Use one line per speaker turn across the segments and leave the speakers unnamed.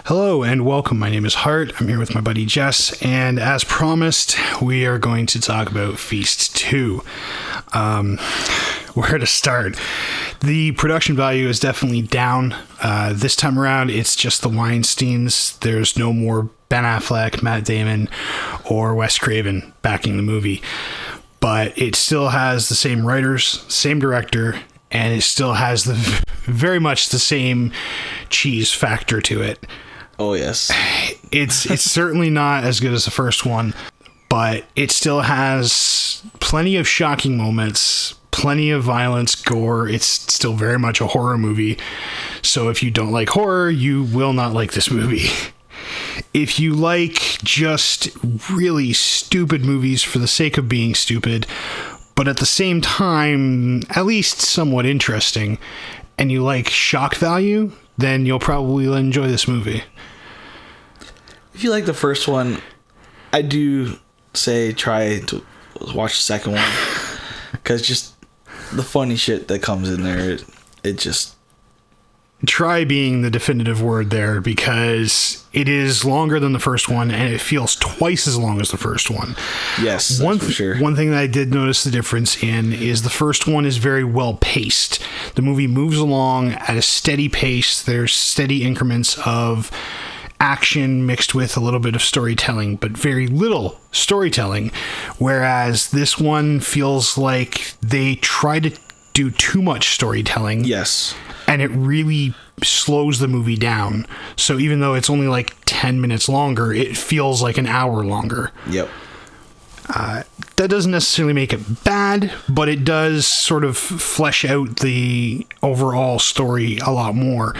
Hello and welcome. My name is Hart. I'm here with my buddy Jess, and as promised, we are going to talk about Feast 2. Where to start? The production value is definitely down. This time around, it's just the Weinsteins. There's no more Ben Affleck, Matt Damon, or Wes Craven backing the movie. But it still has the same writers, same director, and it still has very much the same cheese factor to it.
Oh, yes.
It's certainly not as good as the first one, but it still has plenty of shocking moments, plenty of violence, gore. It's still very much a horror movie. So if you don't like horror, you will not like this movie. If you like just really stupid movies for the sake of being stupid, but at the same time, at least somewhat interesting, and you like shock value, then you'll probably enjoy this movie.
If you like the first one, I do say try to watch the second one. Because just the funny shit that comes in there, it just...
Try being the definitive word there, because it is longer than the first one and it feels twice as long as the first one.
Yes, that's for sure.
One thing that I did notice the difference in is the first one is very well paced. The movie moves along at a steady pace. There's steady increments of action mixed with a little bit of storytelling, but very little storytelling. Whereas this one feels like they try to do too much storytelling.
Yes.
And it really slows the movie down. So even though it's only like 10 minutes longer, it feels like an hour longer.
Yep.
That doesn't necessarily make it bad, but it does sort of flesh out the overall story a lot more.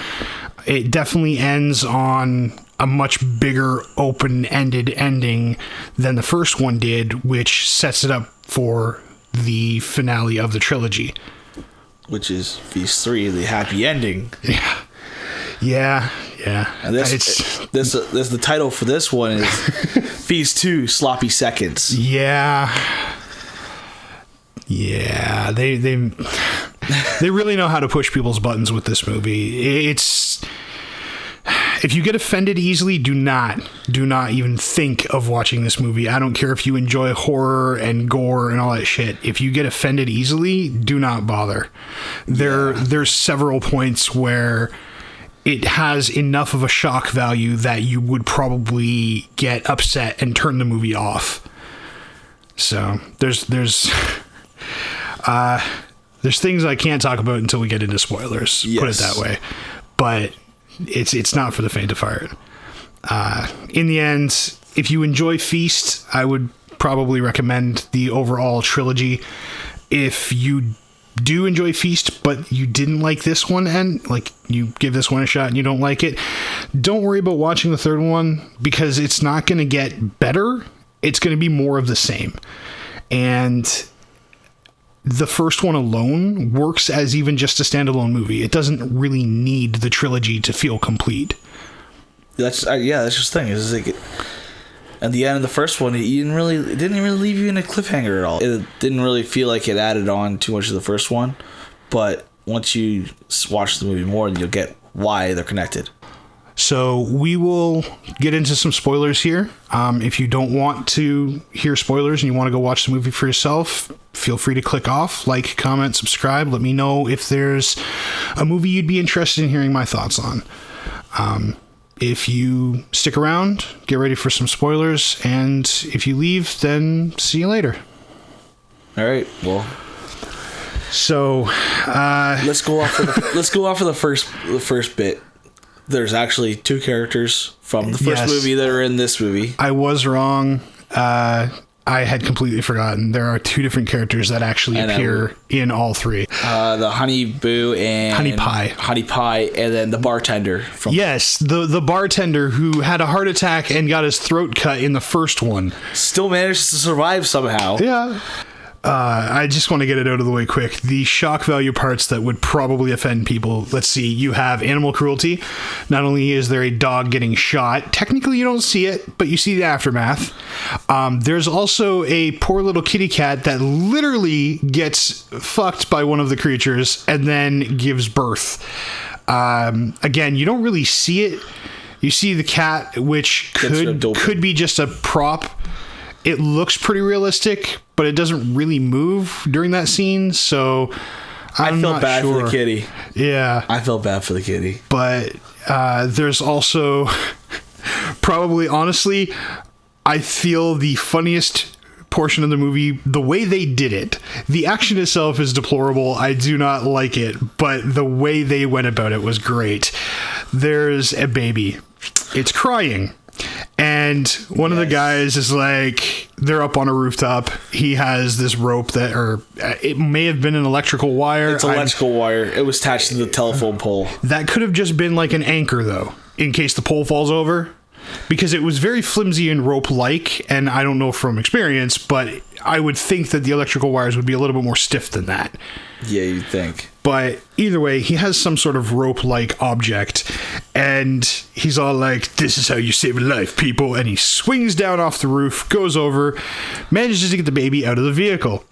It definitely ends on a much bigger open-ended ending than the first one did, which sets it up for the finale of the trilogy.
Which is Feast 3, the happy ending.
Yeah.
And this the title for this one is Feast 2, Sloppy Seconds.
Yeah, they really know how to push people's buttons with this movie. If you get offended easily, do not even think of watching this movie. I don't care if you enjoy horror and gore and all that shit. If you get offended easily, do not bother. There's several points where it has enough of a shock value that you would probably get upset and turn the movie off. So there's things I can't talk about until we get into spoilers. Yes. Put it that way. But it's not for the faint of heart. In the end, if you enjoy Feast, I would probably recommend the overall trilogy. If you do enjoy Feast, but you didn't like this one, and like you give this one a shot and you don't like it, don't worry about watching the third one, because it's not going to get better. It's going to be more of the same. And the first one alone works as even just a standalone movie. It doesn't really need the trilogy to feel complete.
That's just the thing. Is like, at the end of the first one, it didn't really leave you in a cliffhanger at all. It didn't really feel like it added on too much to the first one. But once you watch the movie more, you'll get why they're connected.
So we will get into some spoilers here. If you don't want to hear spoilers and you want to go watch the movie for yourself, feel free to click off, like, comment, subscribe. Let me know if there's a movie you'd be interested in hearing my thoughts on. If you stick around, get ready for some spoilers. And if you leave, then see you later.
All right. Well,
so
let's go off of the first bit. There's actually two characters from the first movie that are in this movie.
I was wrong. I had completely forgotten. There are two different characters that actually appear in all three.
The Honey Boo and
Honey Pie,
and then the bartender.
Yes, the bartender who had a heart attack and got his throat cut in the first one.
Still managed to survive somehow.
Yeah. I just want to get it out of the way quick. The shock value parts that would probably offend people. Let's see. You have animal cruelty. Not only is there a dog getting shot, technically you don't see it, but you see the aftermath. There's also a poor little kitty cat that literally gets fucked by one of the creatures and then gives birth. Again, you don't really see it. You see the cat, which could be just a prop. It looks pretty realistic, but it doesn't really move during that scene, so I felt bad for
the kitty.
Yeah.
I felt bad for the kitty.
But there's also probably, honestly, I feel the funniest portion of the movie, the way they did it. The action itself is deplorable. I do not like it, but the way they went about it was great. There's a baby. It's crying. And one of the guys is like, they're up on a rooftop. He has this rope that, or it may have been an electrical wire.
It's electrical wire. It was attached to the telephone pole.
That could have just been like an anchor, though, in case the pole falls over. Because it was very flimsy and rope-like, and I don't know from experience, but I would think that the electrical wires would be a little bit more stiff than that.
Yeah, you'd think.
But either way, he has some sort of rope-like object, and he's all like, "This is how you save a life, people." And he swings down off the roof, goes over, manages to get the baby out of the vehicle.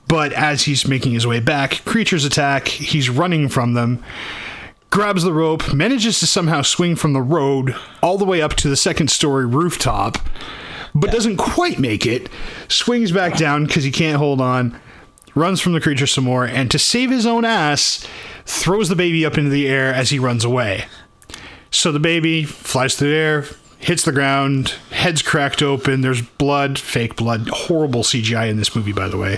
But as he's making his way back, creatures attack. He's running from them. Grabs the rope, manages to somehow swing from the road all the way up to the second-story rooftop, but doesn't quite make it. Swings back down because he can't hold on. Runs from the creature some more, and to save his own ass, throws the baby up into the air as he runs away. So the baby flies through the air, hits the ground, head's cracked open, there's blood, fake blood, horrible CGI in this movie, by the way.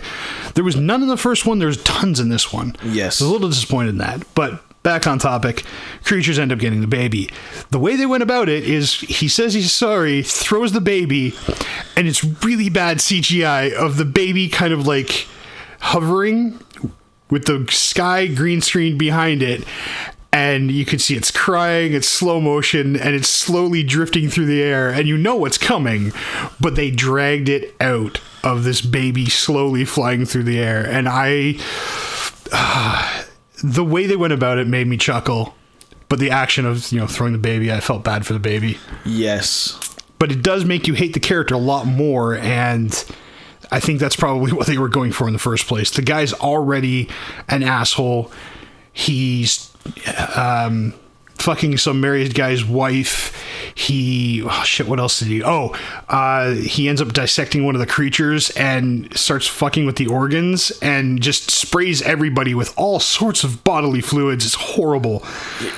There was none in the first one, there's tons in this one.
Yes.
I was a little disappointed in that, but back on topic, creatures end up getting the baby. The way they went about it is he says he's sorry, throws the baby, and it's really bad CGI of the baby kind of like hovering with the sky green screen behind it, and you can see it's crying, it's slow motion, and it's slowly drifting through the air, and you know what's coming, but they dragged it out of this baby slowly flying through the air, and the way they went about it made me chuckle, but the action of, throwing the baby, I felt bad for the baby.
Yes.
But it does make you hate the character a lot more, and I think that's probably what they were going for in the first place. The guy's already an asshole. He's fucking some married guy's wife. What else did he? He ends up dissecting one of the creatures and starts fucking with the organs and just sprays everybody with all sorts of bodily fluids. It's horrible.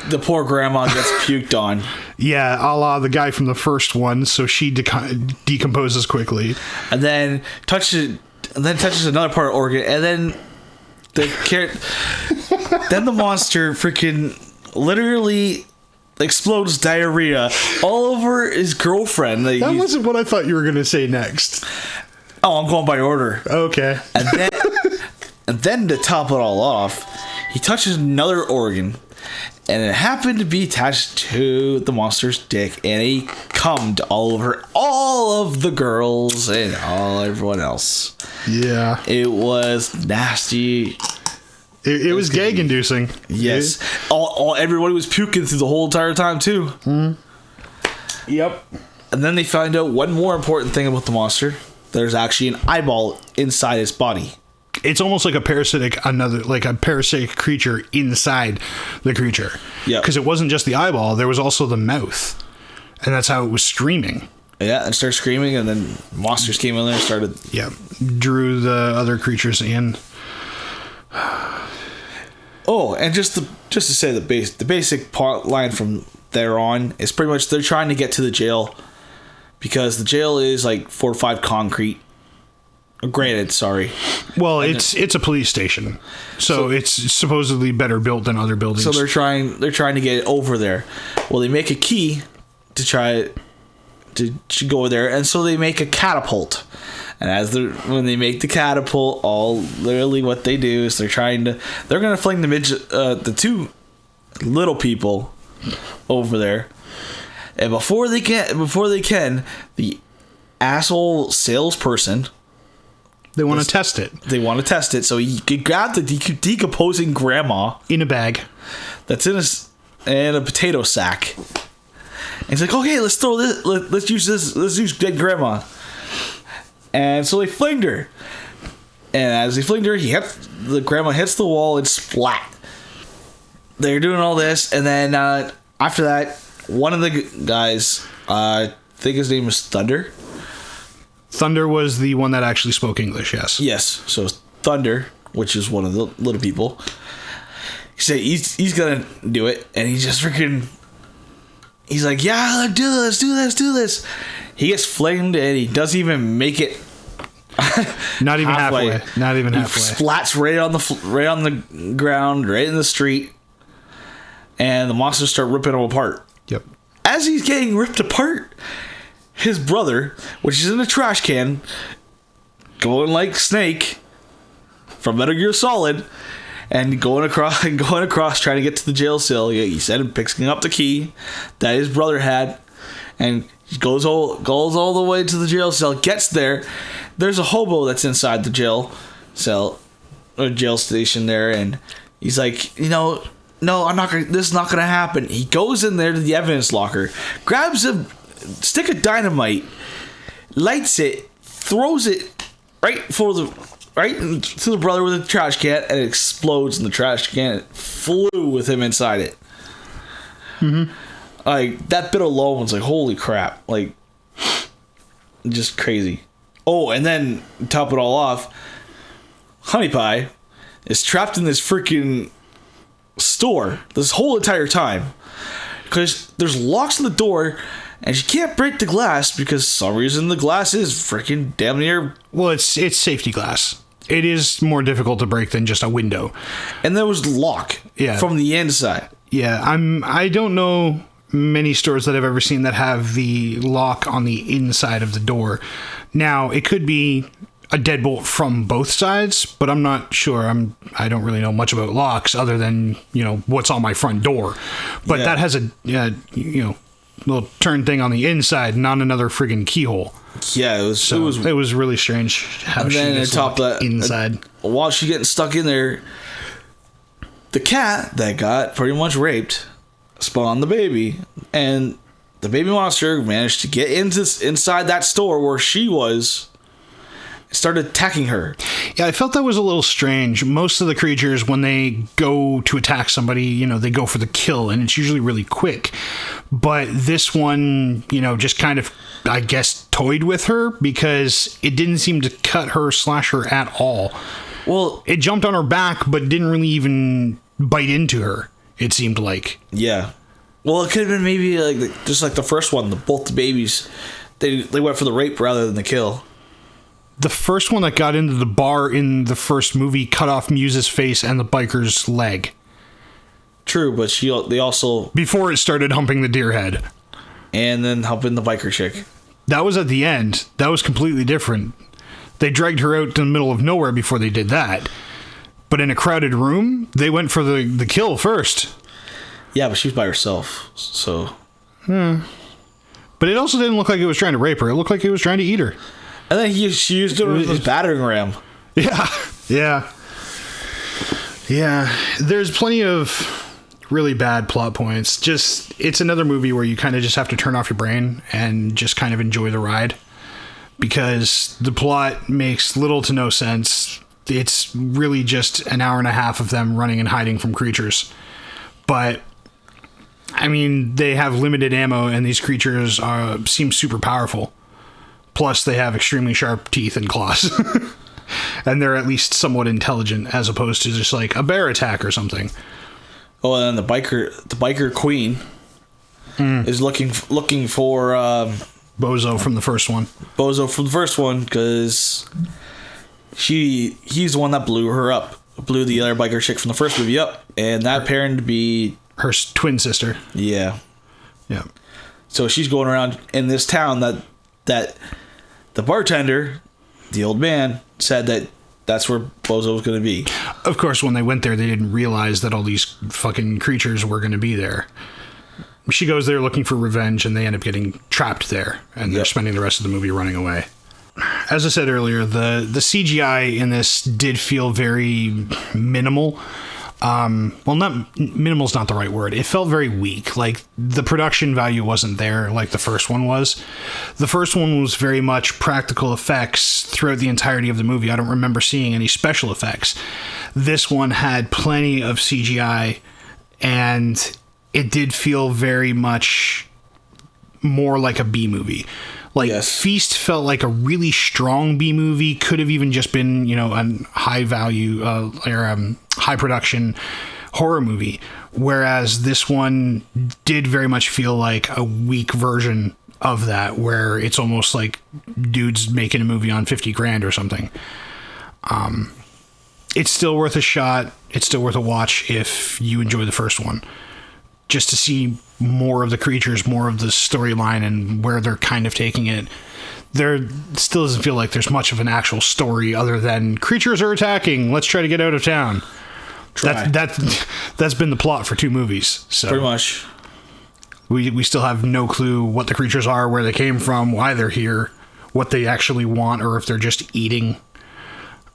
The poor grandma gets puked on.
Yeah, a la the guy from the first one, so she decomposes quickly.
And then touches another part of organ, and then then the monster freaking literally explodes diarrhea all over his girlfriend.
That wasn't what I thought you were going to say next.
Oh, I'm going by order.
Okay.
And then to top it all off, he touches another organ, and it happened to be attached to the monster's dick, and he cummed all over all of the girls and everyone else.
Yeah.
It was nasty.
It was gag-inducing.
Yes. Everybody was puking through the whole entire time, too.
Mm. Yep.
And then they find out one more important thing about the monster. There's actually an eyeball inside his body.
It's almost like a parasitic creature inside the creature.
Yeah.
Because it wasn't just the eyeball, there was also the mouth. And that's how it was screaming.
Yeah, and started screaming, and then monsters came in there and started...
Yeah. Drew the other creatures in.
Oh, and just to say the basic plot line from there on is pretty much they're trying to get to the jail because the jail is like 4 or 5 concrete. Granted, sorry.
Well, it's a police station, so it's supposedly better built than other buildings.
So they're trying to get it over there. Well, they make a key to try to go there, and so they make a catapult. And when they make the catapult, literally what they do is they're gonna fling the 2 little people over there, and before they can, the asshole salesperson,
they want to test it.
So he could grab the decomposing grandma
in a bag
that's in a potato sack, and he's like, "Okay, let's throw this. Let's use dead grandma." And so they flinged her. And as they flinged her, the grandma hits the wall and splat. They're doing all this, and then after that, one of the guys, I think his name was Thunder.
Thunder was the one that actually spoke English, yes.
Yes, so Thunder, which is one of the little people. He said he's gonna do it, and he just freaking... He's like, yeah, let's do this. He gets flamed, and he doesn't even make it.
Not even halfway. Not even halfway.
Splats right on the ground, right in the street, and the monsters start ripping him apart.
Yep.
As he's getting ripped apart, his brother, which is in a trash can, going like Snake from Metal Gear Solid, and going across, trying to get to the jail cell. He said, and picking up the key that his brother had, and he goes all the way to the jail cell. Gets there. There's a hobo that's inside the jail cell or jail station there, and he's like, no, I'm not gonna. This is not gonna happen. He goes in there to the evidence locker, grabs a stick of dynamite, lights it, throws it right to the brother with the trash can, and it explodes in the trash can. It flew with him inside it. Mm-hmm. Like, that bit alone was like, holy crap. Like, just crazy. Oh, and then, to top it all off, Honey Pie is trapped in this freaking store this whole entire time. Because there's locks on the door, and she can't break the glass because for some reason the glass is freaking damn near...
Well, it's safety glass. It is more difficult to break than just a window.
And there was lock from the inside.
Yeah, I don't know many stores that I've ever seen that have the lock on the inside of the door. Now, it could be a deadbolt from both sides, but I'm not sure. I don't really know much about locks other than, what's on my front door. But that has a little turn thing on the inside, not another friggin' keyhole.
Yeah, it was
really strange how
and
she
then
gets inside.
While she's getting stuck in there, the cat that got pretty much raped spawned the baby, and the baby monster managed to get inside that store where she was, started attacking her.
Yeah, I felt that was a little strange. Most of the creatures, when they go to attack somebody, they go for the kill, and it's usually really quick. But this one, just kind of, I guess, toyed with her because it didn't seem to cut her, slash her at all.
Well,
it jumped on her back, but didn't really even bite into her, it seemed like.
Yeah. Well, it could have been maybe just like the first one, both the babies, they went for the rape rather than the kill.
The first one that got into the bar in the first movie cut off Muse's face and the biker's leg.
True, but they also...
Before it started humping the deer head.
And then humping the biker chick.
That was at the end. That was completely different. They dragged her out in the middle of nowhere before they did that. But in a crowded room, they went for the kill first.
Yeah, but she was by herself, so...
But it also didn't look like it was trying to rape her. It looked like it was trying to eat her.
And then she used it with his battering ram.
Yeah. There's plenty of really bad plot points. Just, it's another movie where you kind of just have to turn off your brain and just kind of enjoy the ride. Because the plot makes little to no sense. It's really just an hour and a half of them running and hiding from creatures. But, I mean, they have limited ammo and these creatures seem super powerful. Plus, they have extremely sharp teeth and claws. And they're at least somewhat intelligent, as opposed to just like a bear attack or something.
Oh, and then the biker queen is looking for
Bozo from the first one.
Because he's the one that blew her up, blew the other biker chick from the first movie up, and that appeared to be
her twin sister.
Yeah.
So
she's going around in this town that the bartender, the old man, said that's where Bozo was going to be.
Of course, when they went there, they didn't realize that all these fucking creatures were going to be there. She goes there looking for revenge, and they end up getting trapped there, and they're spending the rest of the movie running away. As I said earlier, the CGI in this did feel very minimal. Well, not minimal's not the right word. It felt very weak. Like, the production value wasn't there like the first one was. The first one was very much practical effects throughout the entirety of the movie. I don't remember seeing any special effects. This one had plenty of CGI, and it did feel very much more like a B movie. Like, Feast felt like a really strong B movie. Could have even just been, you know, a high value or high production horror movie. Whereas this one did very much feel like a weak version of that, where it's almost like dudes making a movie on 50 grand or something. It's still worth a shot. It's still worth a watch if you enjoy the first one. Just to see more of the creatures, more of the storyline, and where they're kind of taking it. There still doesn't feel like there's much of an actual story other than creatures are attacking. Let's try to get out of town. That's been the plot for 2 movies. So
pretty much.
We still have no clue what the creatures are, where they came from, why they're here, what they actually want, or if they're just eating.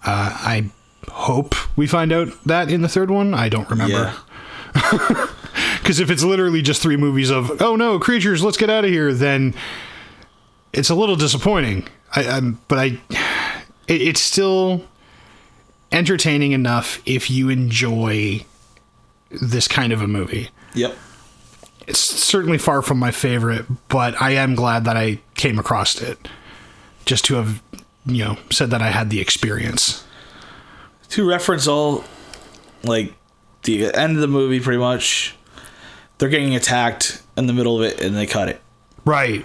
I hope we find out that in the third one. I don't remember. Yeah. Because if it's literally just 3 movies of, oh no, creatures, let's get out of here, then it's a little disappointing. It's still entertaining enough if you enjoy this kind of a movie.
Yep.
It's certainly far from my favorite, but I am glad that I came across it. Just to have, you know, said that I had the experience.
To reference all, like, the end of the movie, pretty much, they're getting attacked in the middle of it, and they cut it.
Right.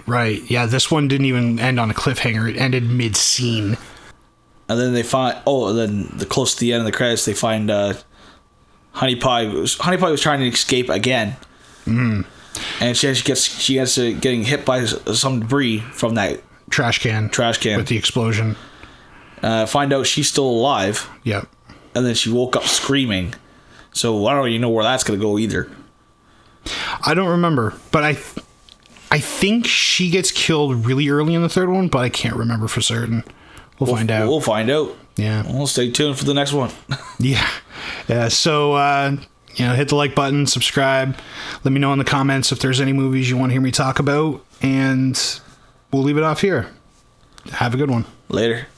Yeah, this one didn't even end on a cliffhanger. It ended mid-scene.
And then they find... close to the end of the credits, they find Honey Pie. Honey Pie was trying to escape again.
Mm.
And she gets getting hit by some debris from that...
Trash can. With the explosion.
Find out she's still alive.
Yep.
And then she woke up screaming. So I don't even know where that's going to go either.
I don't remember, but I think she gets killed really early in the third one, but I can't remember for certain. We'll find out.
We'll find out.
Yeah.
We'll stay tuned for the next one.
Yeah. So, hit the like button, subscribe. Let me know in the comments if there's any movies you want to hear me talk about, and we'll leave it off here. Have a good one.
Later.